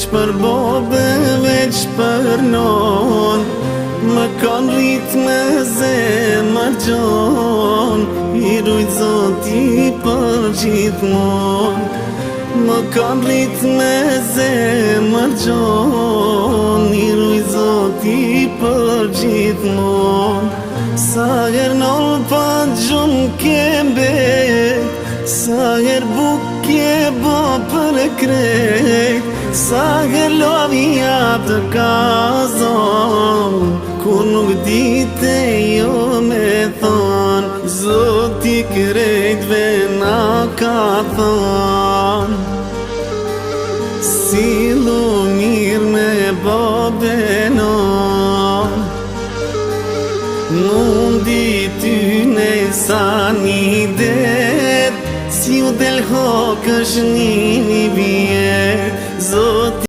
Veç për bobe, veç për non, më kanë rrit me zemër gjon, i rujt Zoti për gjithmon. Më kanë rrit me zemër gjon, i rujt Zoti për gjithmon. Sa her nol pa gjumë kembe, sa her buk ke bo për krejt, sa her lovja të kazon, kur nuk dite jo me thon, Zoti krejtve na ka thon. Silu mirë me babenon, mundi ty ne sa një det, si u del hok është një vjet.